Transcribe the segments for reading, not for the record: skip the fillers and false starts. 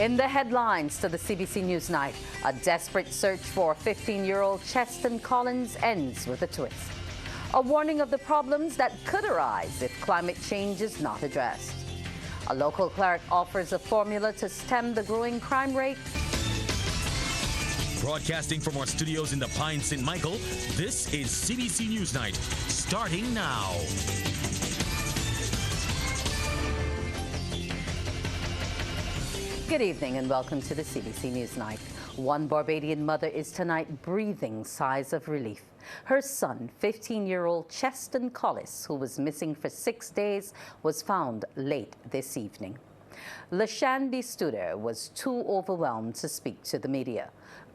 In the headlines to the CBC NewsNight, a desperate search for 15-year-old Cheston Collis ends with a twist. A warning of the problems that could arise if climate change is not addressed. A local cleric offers a formula to stem the growing crime rate. Broadcasting from our studios in the Pine St. Michael, this is CBC NewsNight, starting now. Good evening and welcome to the CBC NewsNight. One Barbadian mother is tonight breathing sighs of relief. Her son, 15-year-old Cheston Collis, who was missing for 6 days, was found late this evening. Lashanby Studer was too overwhelmed to speak to the media.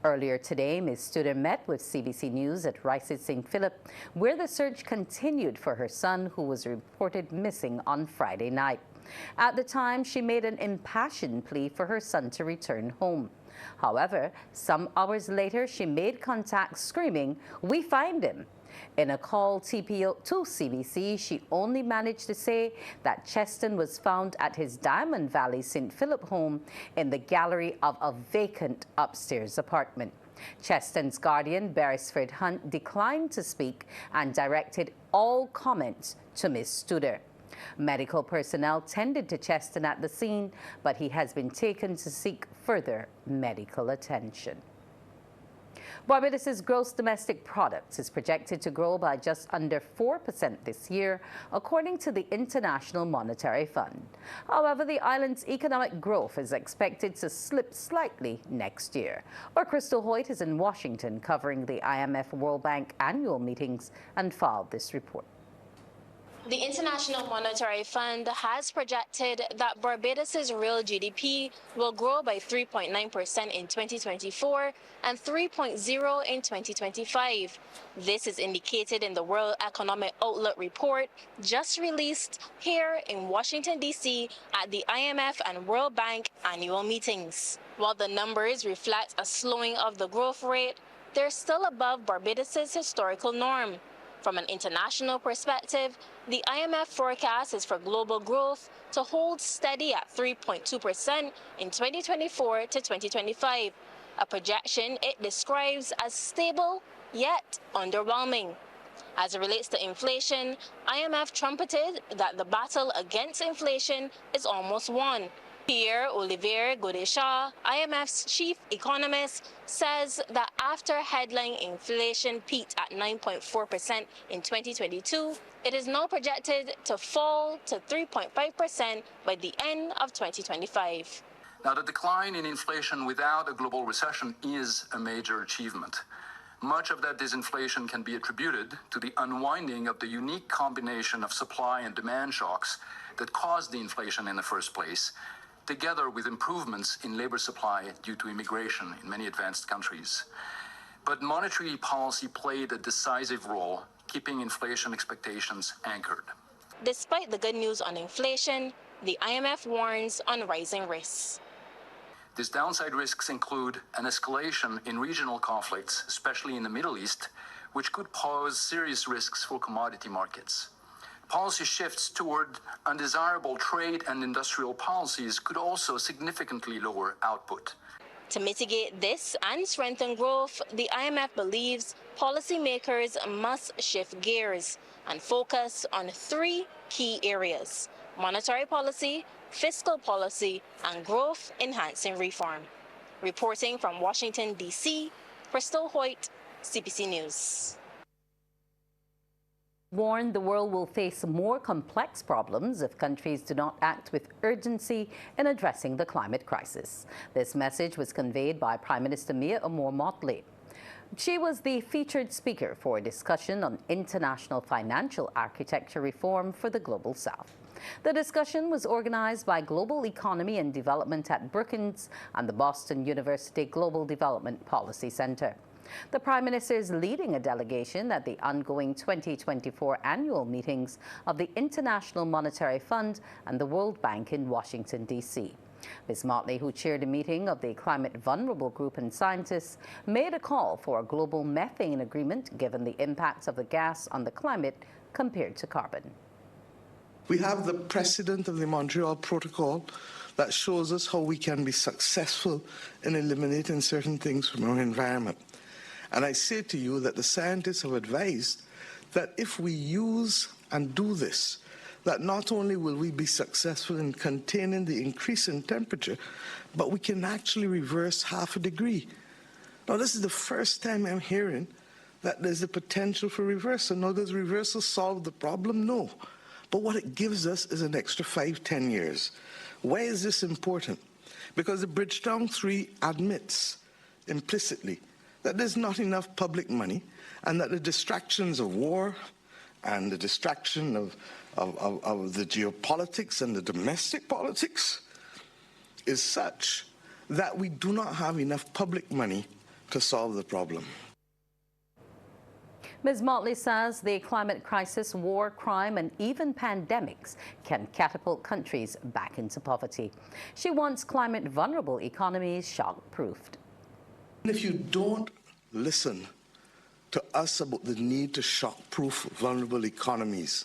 Earlier today, Ms. Studer met with CBC News at Rice's St. Philip, where the search continued for her son, who was reported missing on Friday night. At the time, she made an impassioned plea for her son to return home. However, some hours later, she made contact screaming, "We find him." In a call to CBC, she only managed to say that Cheston was found at his Diamond Valley St. Philip home in the gallery of a vacant upstairs apartment. Cheston's guardian, Beresford Hunt, declined to speak and directed all comments to Ms. Studer. Medical personnel tended to Cheston at the scene, but he has been taken to seek further medical attention. Barbados' gross domestic product is projected to grow by just under 4% this year, according to the International Monetary Fund. However, the island's economic growth is expected to slip slightly next year. Our Crystal Hoyt is in Washington covering the IMF World Bank annual meetings and filed this report. The International Monetary Fund has projected that Barbados' real GDP will grow by 3.9% in 2024 and 3.0% in 2025. This is indicated in the World Economic Outlook report just released here in Washington, D.C. at the IMF and World Bank annual meetings. While the numbers reflect a slowing of the growth rate, they're still above Barbados' historical norm. From an international perspective, the IMF forecast is for global growth to hold steady at 3.2% in 2024 to 2025, a projection it describes as stable yet underwhelming. As it relates to inflation, IMF trumpeted that the battle against inflation is almost won. Pierre-Olivier Godesha, IMF's chief economist, says that after headline inflation peaked at 9.4% in 2022, it is now projected to fall to 3.5% by the end of 2025. Now, the decline in inflation without a global recession is a major achievement. Much of that disinflation can be attributed to the unwinding of the unique combination of supply and demand shocks that caused the inflation in the first place, together with improvements in labor supply due to immigration in many advanced countries. But monetary policy played a decisive role, keeping inflation expectations anchored. Despite the good news on inflation, the IMF warns on rising risks. These downside risks include an escalation in regional conflicts, especially in the Middle East, which could pose serious risks for commodity markets. Policy shifts toward undesirable trade and industrial policies could also significantly lower output. To mitigate this and strengthen growth, the IMF believes policymakers must shift gears and focus on 3 key areas: monetary policy, fiscal policy, and growth-enhancing reform. Reporting from Washington, D.C., Crystal Hoyt, CBC News. Warned the world will face more complex problems if countries do not act with urgency in addressing the climate crisis. This message was conveyed by Prime Minister Mia Motley. She was the featured speaker for a discussion on international financial architecture reform for the Global South. The discussion was organized by Global Economy and Development at Brookings and the Boston University Global Development Policy Center. The Prime Minister is leading a delegation at the ongoing 2024 annual meetings of the International Monetary Fund and the World Bank in Washington, D.C. Ms. Motley, who chaired a meeting of the Climate Vulnerable Group and scientists, made a call for a global methane agreement given the impacts of the gas on the climate compared to carbon. We have the precedent of the Montreal Protocol that shows us how we can be successful in eliminating certain things from our environment. And I say to you that the scientists have advised that if we use and do this, that not only will we be successful in containing the increase in temperature, but we can actually reverse 0.5 degree. Now, this is the first time I'm hearing that there's a potential for reversal. Now, does reversal solve the problem? No. But what it gives us is an extra 5-10 years. Why is this important? Because the Bridgetown 3 admits implicitly that there's not enough public money and that the distractions of war and the distraction of the geopolitics and the domestic politics is such that we do not have enough public money to solve the problem. Ms. Motley says the climate crisis, war, crime, and even pandemics can catapult countries back into poverty. She wants climate-vulnerable economies shock-proofed. If you don't listen to us about the need to shock-proof vulnerable economies,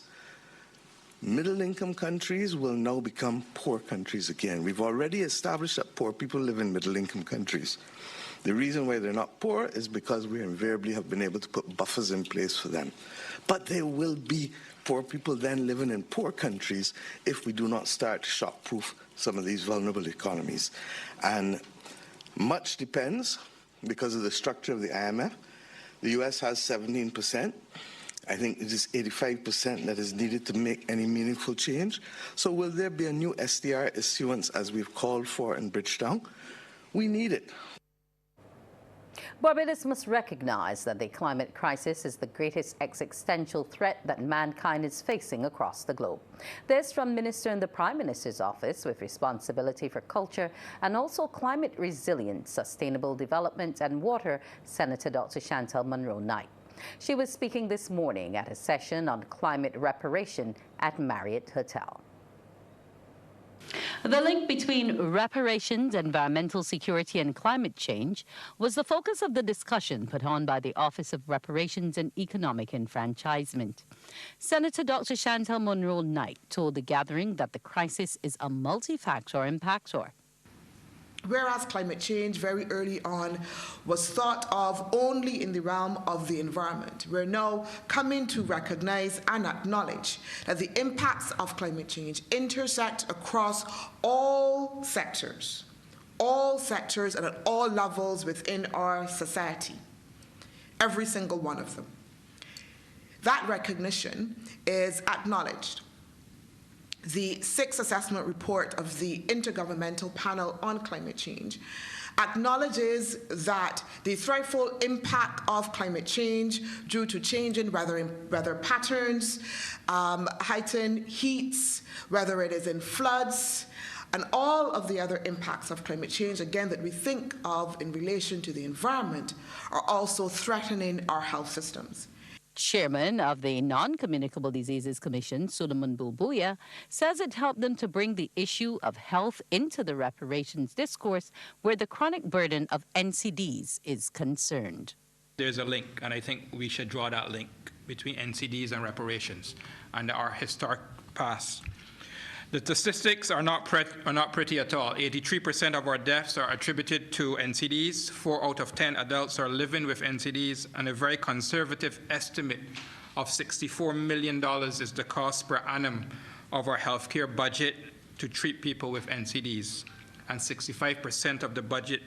middle-income countries will now become poor countries again. We've already established that poor people live in middle-income countries. The reason why they're not poor is because we invariably have been able to put buffers in place for them. But there will be poor people then living in poor countries if we do not start to shock-proof some of these vulnerable economies. And much depends because of the structure of the IMF. The US has 17%. I think it is 85% that is needed to make any meaningful change. So will there be a new SDR issuance as we've called for in Bridgetown? We need it. Barbados must recognize that the climate crisis is the greatest existential threat that mankind is facing across the globe. This from Minister in the Prime Minister's office with responsibility for culture and also climate resilience, sustainable development and water, Senator Dr. Chantal Munro-Knight. She was speaking this morning at a session on climate reparation at Marriott Hotel. The link between reparations, environmental security and climate change was the focus of the discussion put on by the Office of Reparations and Economic Enfranchisement. Senator Dr. Chantal Munro-Knight told the gathering that the crisis is a multi-factor impactor. Whereas climate change very early on was thought of only in the realm of the environment, we're now coming to recognize and acknowledge that the impacts of climate change intersect across all sectors and at all levels within our society, every single one of them. That recognition is acknowledged. The 6th assessment report of the Intergovernmental Panel on Climate Change acknowledges that the threefold impact of climate change due to change in weather patterns, heightened heats, whether it is in floods, and all of the other impacts of climate change, again, that we think of in relation to the environment, are also threatening our health systems. Chairman of the Non-Communicable Diseases Commission, Suleiman Bulbuya, says it helped them to bring the issue of health into the reparations discourse where the chronic burden of NCDs is concerned. There's a link, and I think we should draw that link between NCDs and reparations and our historic past. The statistics are not pretty at all. 83% of our deaths are attributed to NCDs. 4 out of 10 adults are living with NCDs, and a very conservative estimate of $64 million is the cost per annum of our healthcare budget to treat people with NCDs. And 65% of the budget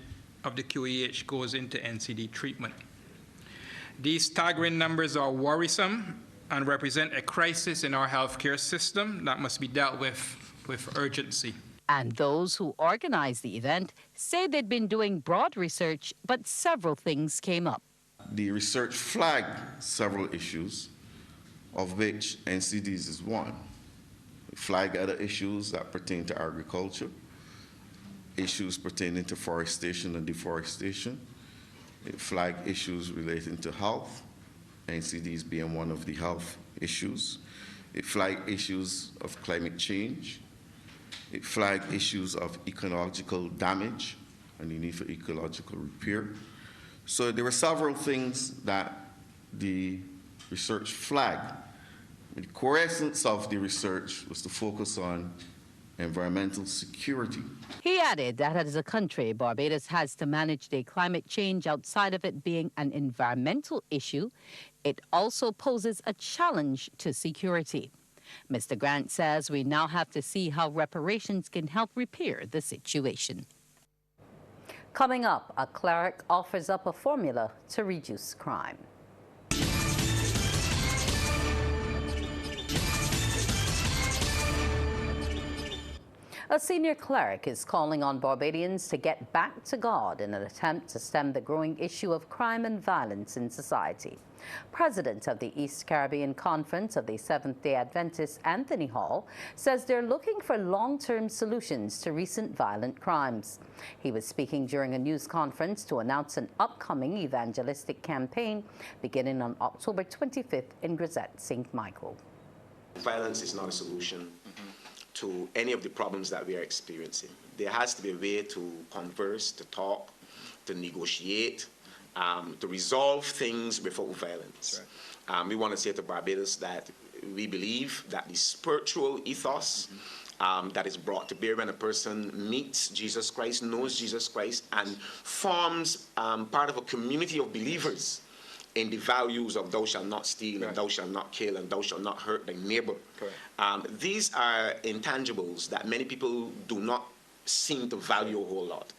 of the QEH goes into NCD treatment. These staggering numbers are worrisome and represent a crisis in our healthcare system that must be dealt with urgency. And those who organized the event say they'd been doing broad research, but several things came up. The research flagged several issues, of which NCDs is one. It flagged other issues that pertain to agriculture, issues pertaining to forestation and deforestation. It flagged issues relating to health, NCDs being one of the health issues. It flagged issues of climate change. It flagged issues of ecological damage and the need for ecological repair. So there were several things that the research flagged. The core essence of the research was to focus on environmental security. He added that as a country, Barbados has to manage the climate change outside of it being an environmental issue. It also poses a challenge to security. Mr. Grant says we now have to see how reparations can help repair the situation. Coming up, a cleric offers up a formula to reduce crime. A senior cleric is calling on Barbadians to get back to God in an attempt to stem the growing issue of crime and violence in society. President of the East Caribbean Conference of the Seventh-day Adventists, Anthony Hall, says they're looking for long-term solutions to recent violent crimes. He was speaking during a news conference to announce an upcoming evangelistic campaign beginning on October 25th in Grisette, St. Michael. Violence is not a solution to any of the problems that we are experiencing. There has to be a way to converse, to talk, to negotiate, to resolve things without violence. Right. We want to say to Barbados that we believe that the spiritual ethos that is brought to bear when a person meets Jesus Christ, knows Jesus Christ, and forms part of a community of believers in the values of thou shalt not steal, right, and thou shalt not kill, and thou shalt not hurt thy neighbor. These are intangibles that many people do not seem to value a whole lot.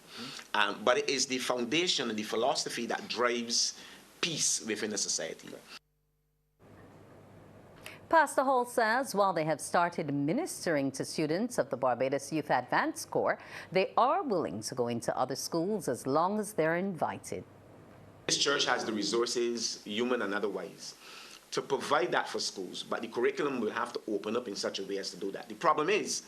But it is the foundation and the philosophy that drives peace within a society. Pastor Hall says while they have started ministering to students of the Barbados Youth Advance Corps, they are willing to go into other schools as long as they're invited. This church has the resources, human and otherwise, to provide that for schools, but the curriculum will have to open up in such a way as to do that. The problem is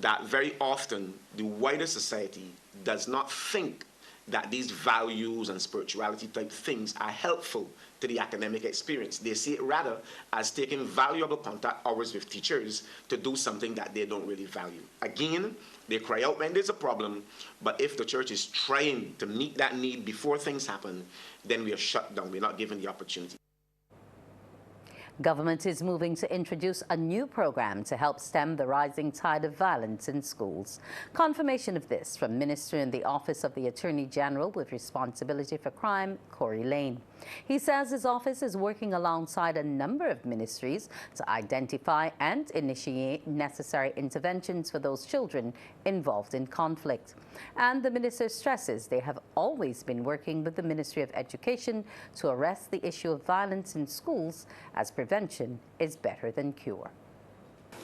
that very often the wider society does not think that these values and spirituality type things are helpful to the academic experience. They see it rather as taking valuable contact hours with teachers to do something that they don't really value. Again, they cry out when there's a problem, but if the church is trying to meet that need before things happen, then we are shut down. We're not given the opportunity. Government is moving to introduce a new program to help stem the rising tide of violence in schools. Confirmation of this from Minister in the Office of the Attorney General with responsibility for crime, Corey Lane. He says his office is working alongside a number of ministries to identify and initiate necessary interventions for those children involved in conflict. And the minister stresses they have always been working with the Ministry of Education to arrest the issue of violence in schools, as prevention is better than cure.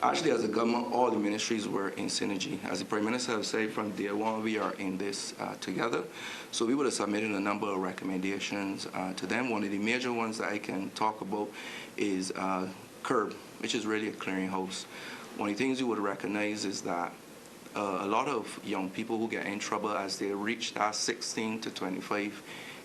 Actually, as a government, all the ministries were in synergy. As the Prime Minister has said from day one, we are in this together. So we would have submitted a number of recommendations to them. One of the major ones that I can talk about is CURB, which is really a clearinghouse. One of the things you would recognize is that a lot of young people who get in trouble as they reach that 16 to 25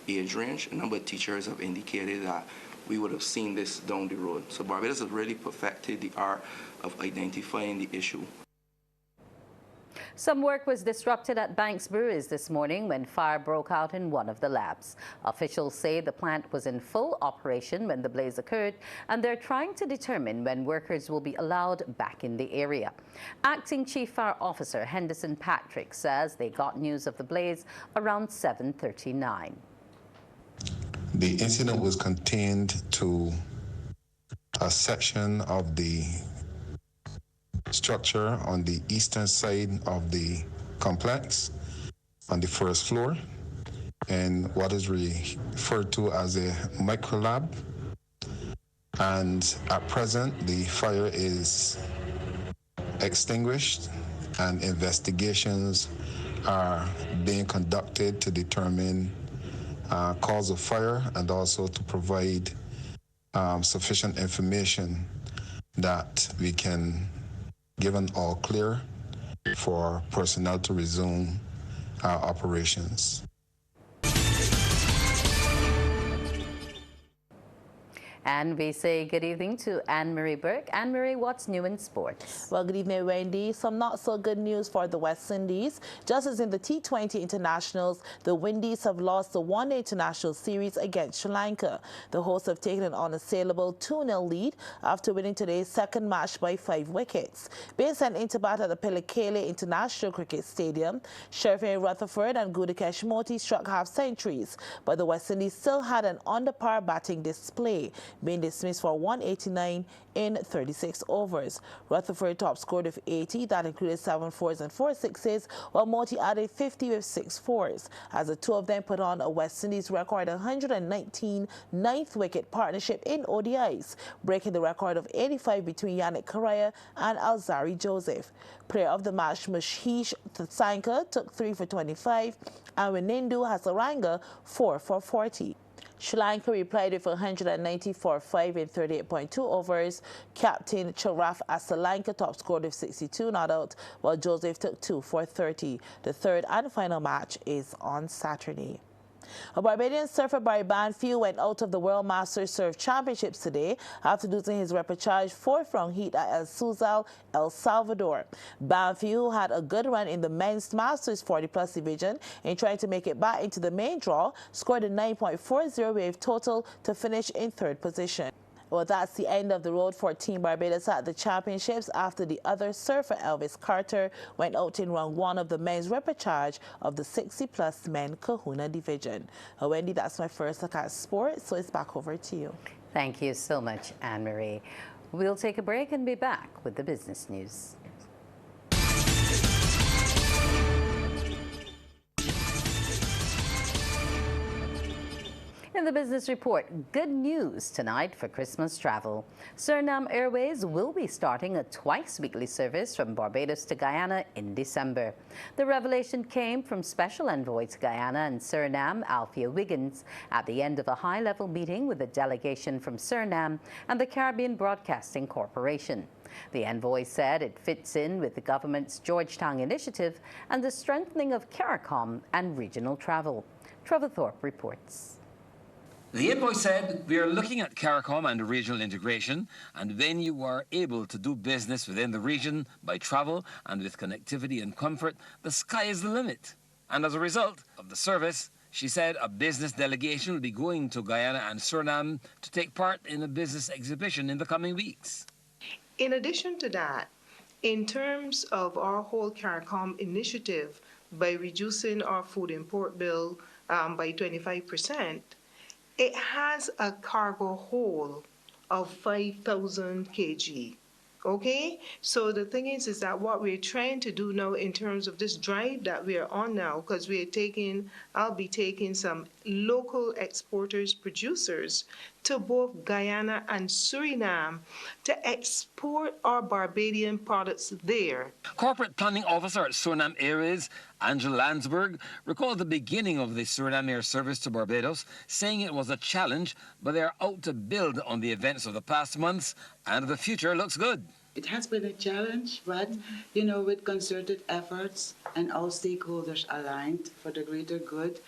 age range, a number of teachers have indicated that we would have seen this down the road. So Barbados has really perfected the art of identifying the issue. Some work was disrupted at Banks Brews this morning when fire broke out in one of the labs. Officials say the plant was in full operation when the blaze occurred, and they're trying to determine when workers will be allowed back in the area. Acting Chief Fire Officer Henderson Patrick says they got news of the blaze around 7:39. The incident was contained to a section of the structure on the eastern side of the complex on the first floor, and what is referred to as a micro lab. And at present, the fire is extinguished and investigations are being conducted to determine cause of fire and also to provide sufficient information that we can give an all clear for personnel to resume operations. And we say good evening to Anne-Marie Burke. Anne-Marie, what's new in sports? Well, good evening, Wendy. Some not so good news for the West Indies. Just as in the T20 internationals, the Windies have lost the one-day international series against Sri Lanka. The hosts have taken an unassailable 2-0 lead after winning today's second match by 5 wickets. Being sent into bat at the Pelekele International Cricket Stadium, Sherfin Rutherford and Gudakesh Moti struck half-centuries, but the West Indies still had an under-par batting display, being dismissed for 189 in 36 overs. Rutherford top scored with 80, that included 7 fours and 4 sixes, while Moti added 50 with 6 fours, as the two of them put on a West Indies record 119 ninth wicket partnership in ODIs, breaking the record of 85 between Yannick Correa and Alzari Joseph. Player of the match Mashish Tsanka took 3 for 25, and Winindu Hasaranga 4 for 40. Sri Lanka replied with 194-5 in 38.2 overs. Captain Charaf Asalanka top scored with 62 not out, while Joseph took 2 for 30. The third and final match is on Saturday. A Barbadian surfer Barry Banfield went out of the World Masters Surf Championships today after losing his repechage 4th-round heat at El Suzal, El Salvador. Banfield had a good run in the men's Masters 40-plus division in trying to make it back into the main draw, scored a 9.40 wave total to finish in 3rd position. Well, that's the end of the road for Team Barbados at the championships after the other surfer, Elvis Carter, went out in round 1 of the men's repechage of the 60-plus men Kahuna division. Wendy, that's my first look at sports, so it's back over to you. Thank you so much, Anne-Marie. We'll take a break and be back with the business news. In the business report, good news tonight for Christmas travel. Suriname Airways will be starting a twice-weekly service from Barbados to Guyana in December. The revelation came from Special Envoy to Guyana and Suriname, Althea Wiggins, at the end of a high-level meeting with a delegation from Suriname and the Caribbean Broadcasting Corporation. The envoy said it fits in with the government's Georgetown initiative and the strengthening of CARICOM and regional travel. Trevor Thorpe reports. The envoy said, "We are looking at CARICOM and regional integration, and when you are able to do business within the region by travel and with connectivity and comfort, the sky is the limit." And as a result of the service, she said a business delegation will be going to Guyana and Suriname to take part in a business exhibition in the coming weeks. In addition to that, in terms of our whole CARICOM initiative, by reducing our food import bill by 25%, it has a cargo hold of 5,000 kg. Okay? So the thing is that what we're trying to do now in terms of this drive that we are on now, because I'll be taking some local exporters, producers to both Guyana and Suriname to export our Barbadian products there. Corporate Planning Officer at Suriname Airways, Angela Landsberg, recalled the beginning of the Suriname Air service to Barbados, saying it was a challenge, but they are out to build on the events of the past months, and the future looks good. It has been a challenge, but, with concerted efforts and all stakeholders aligned for the greater good,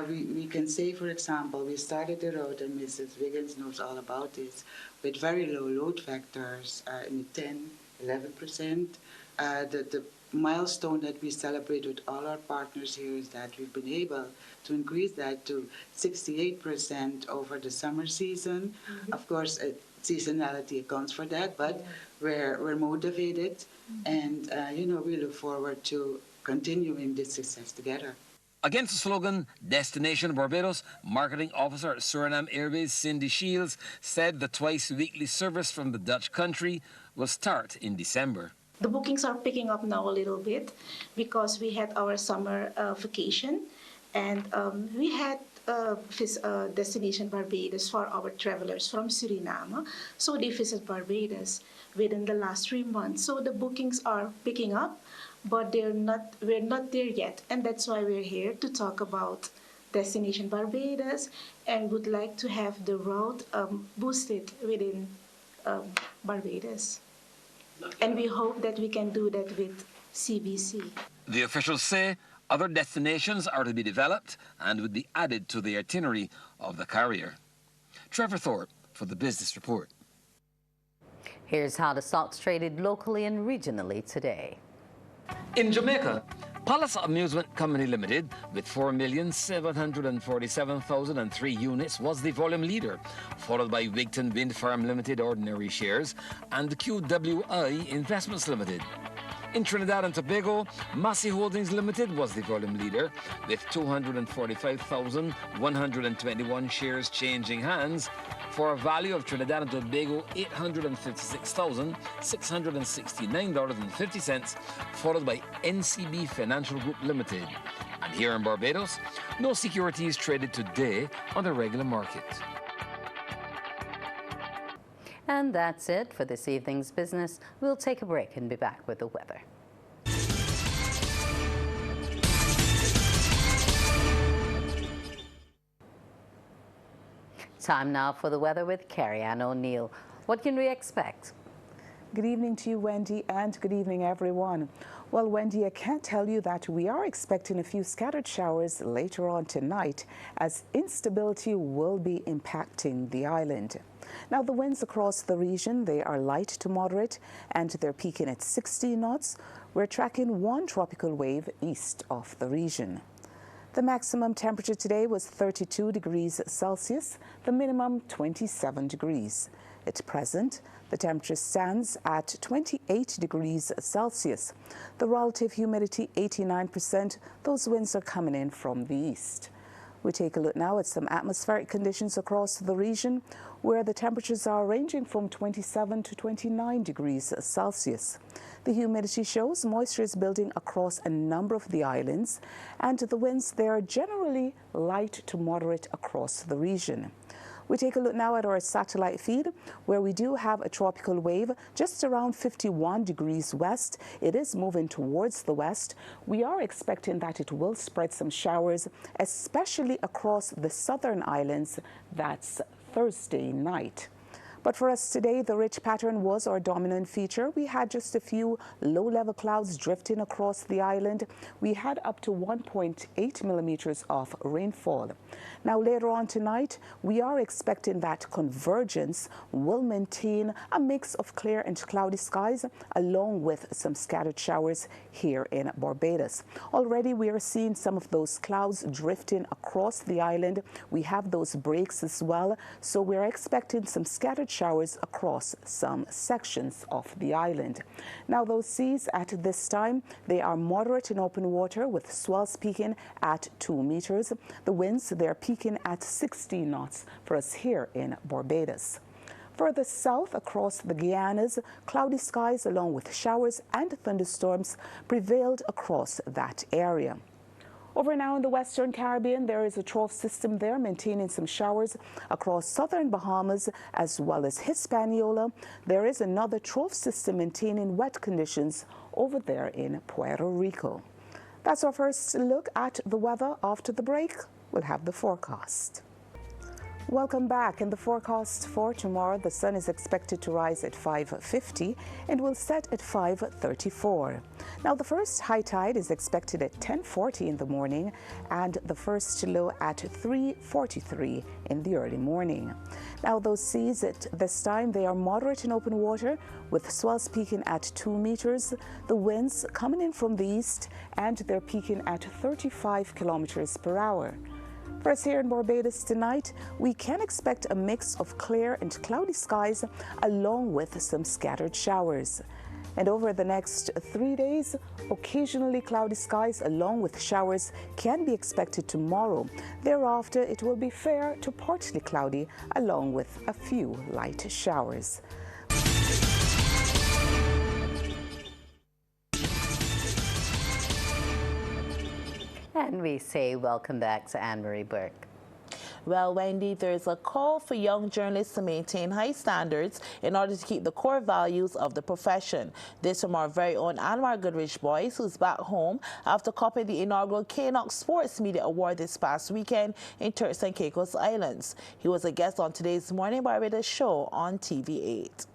we can say, for example, we started the road, and Mrs. Wiggins knows all about this, with very low load factors in 10, 11%. The milestone that we celebrate with all our partners here is that we've been able to increase that to 68% over the summer season. Mm-hmm. Of course, seasonality accounts for that, but we're motivated, and we look forward to continuing this success together. Against the slogan, Destination Barbados, Marketing Officer at Suriname Airways, Cindy Shields, said the twice-weekly service from the Dutch country will start in December. The bookings are picking up now a little bit because we had our summer vacation, and we had Destination Barbados for our travelers from Suriname. So they visit Barbados within the last 3 months. So the bookings are picking up, but we're not there yet. And that's why we're here to talk about Destination Barbados and would like to have the route boosted within Barbados. And we hope that we can do that with CBC. The officials say other destinations are to be developed and would be added to the itinerary of the carrier. Trevor Thorpe for the Business Report. Here's how the stocks traded locally and regionally today. In Jamaica, Palace Amusement Company Limited, with 4,747,003 units, was the volume leader, followed by Wigton Wind Farm Limited ordinary shares and QWI Investments Limited. In Trinidad and Tobago, Massey Holdings Limited was the volume leader, with 245,121 shares changing hands for a value of Trinidad and Tobago $856,669.50, followed by NCB Financial Group Limited. And here in Barbados, no securities traded today on the regular market. And that's it for this evening's business. We'll take a break and be back with the weather. Time now for the weather with Carrie Ann O'Neill. What can we expect? Good evening to you, Wendy, and good evening, everyone. Well, Wendy, I can't tell you that we are expecting a few scattered showers later on tonight, as instability will be impacting the island. Now, the winds across the region, they are light to moderate, and they're peaking at 60 knots. We're tracking one tropical wave east of the region. The maximum temperature today was 32 degrees Celsius, the minimum 27 degrees. At present, the temperature stands at 28 degrees Celsius. The relative humidity 89%. Those winds are coming in from the east. We take a look now at some atmospheric conditions across the region, where the temperatures are ranging from 27 to 29 degrees Celsius. The humidity shows moisture is building across a number of the islands, and the winds there are generally light to moderate across the region. We take a look now at our satellite feed, where we do have a tropical wave just around 51 degrees west. It is moving towards the west. We are expecting that it will spread some showers, especially across the southern islands. That's Thursday night. But for us today, the ridge pattern was our dominant feature. We had just a few low-level clouds drifting across the island. We had up to 1.8 millimeters of rainfall. Now, later on tonight, we are expecting that convergence will maintain a mix of clear and cloudy skies, along with some scattered showers here in Barbados. Already, we are seeing some of those clouds drifting across the island. We have those breaks as well, so we're expecting some scattered showers across some sections of the island. Now, those seas at this time, they are moderate in open water, with swells peaking at 2 meters. The winds, they're peaking at 60 knots for us here in Barbados. Further south across the Guianas, cloudy skies along with showers and thunderstorms prevailed across that area. Over now in the Western Caribbean, there is a trough system there maintaining some showers across southern Bahamas as well as Hispaniola. There is another trough system maintaining wet conditions over there in Puerto Rico. That's our first look at the weather. After the break, we'll have the forecast. Welcome back. In the forecast for tomorrow, the sun is expected to rise at 5:50 and will set at 5:34. Now, the first high tide is expected at 10:40 in the morning and the first low at 3:43 in the early morning. Now, those seas at this time, they are moderate in open water, with swells peaking at 2 meters. The winds coming in from the east, and they're peaking at 35 kilometers per hour. For us here in Barbados tonight, we can expect a mix of clear and cloudy skies along with some scattered showers. And over the next 3 days, occasionally cloudy skies along with showers can be expected tomorrow. Thereafter, it will be fair to partly cloudy along with a few light showers. And we say welcome back to Anne-Marie Burke. Well, Wendy, there's a call for young journalists to maintain high standards in order to keep the core values of the profession. This from our very own Anar Goodridge Boys, who's back home after copying the inaugural KNOC Sports Media Award this past weekend in Turks and Caicos Islands. He was a guest on today's Morning Barbados show on TV8.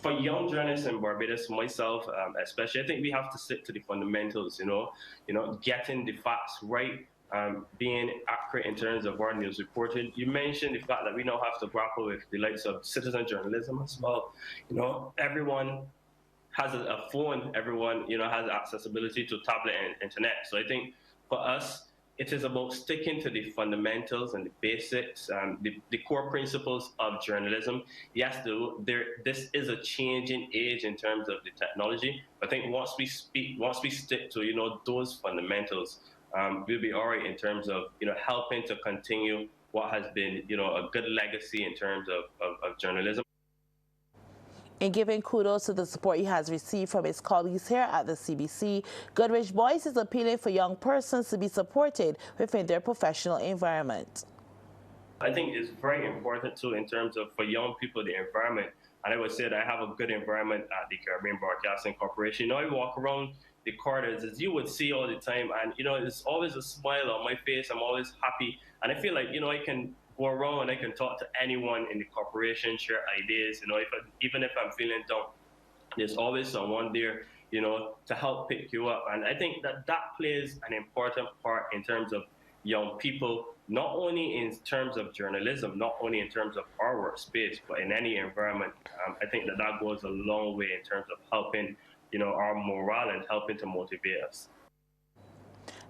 For young journalists in Barbados, myself especially, I think we have to stick to the fundamentals, getting the facts right, being accurate in terms of our news reporting. You mentioned the fact that we now have to grapple with the likes of citizen journalism as well. You know, everyone has a phone, everyone, you know, has accessibility to tablet and internet. So I think for us, it is about sticking to the fundamentals and the basics, the core principles of journalism. Yes, this is a changing age in terms of the technology. I think once we stick to, you know, those fundamentals, we'll be all right in terms of, you know, helping to continue what has been, you know, a good legacy in terms of journalism. In giving kudos to the support he has received from his colleagues here at the CBC, Goodridge Boyce is appealing for young persons to be supported within their professional environment. I think it's very important too in terms of for young people, the environment. And I would say that I have a good environment at the Caribbean Broadcasting Corporation. You know, I walk around the corridors, as you would see all the time, and, you know, there's always a smile on my face. I'm always happy. And I feel like, you know, I can go around and I can talk to anyone in the corporation, share ideas. You know, even if I'm feeling down, there's always someone there, you know, to help pick you up. And I think that plays an important part in terms of young people, not only in terms of journalism, not only in terms of our workspace, but in any environment. I think that goes a long way in terms of helping, you know, our morale and helping to motivate us.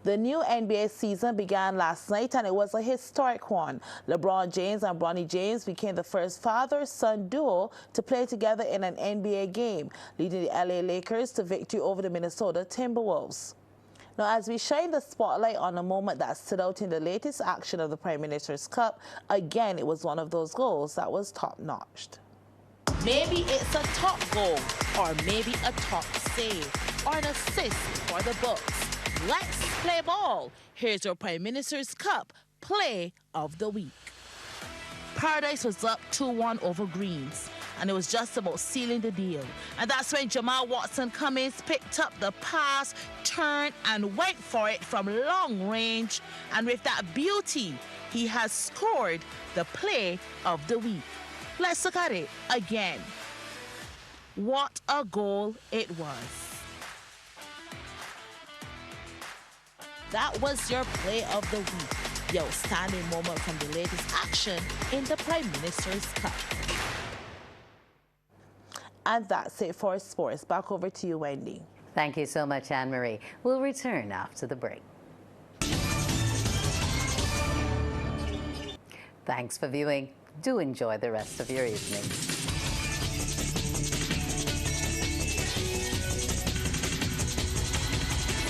The new NBA season began last night, and it was a historic one. LeBron James and Bronny James became the first father-son duo to play together in an NBA game, leading the LA Lakers to victory over the Minnesota Timberwolves. Now, as we shine the spotlight on a moment that stood out in the latest action of the Prime Minister's Cup, again, it was one of those goals that was top-notched. Maybe it's a top goal, or maybe a top save, or an assist for the books. Let's play ball. Here's your Prime Minister's Cup Play of the Week. Paradise was up 2-1 over Greens, and it was just about sealing the deal. And that's when Jamal Watson-Cummings picked up the pass, turned, and went for it from long range. And with that beauty, he has scored the Play of the Week. Let's look at it again. What a goal it was. That was your Play of the Week, the outstanding moment from the latest action in the Prime Minister's Cup. And that's it for sports. Back over to you, Wendy. Thank you so much, Anne-Marie. We'll return after the break. Thanks for viewing. Do enjoy the rest of your evening.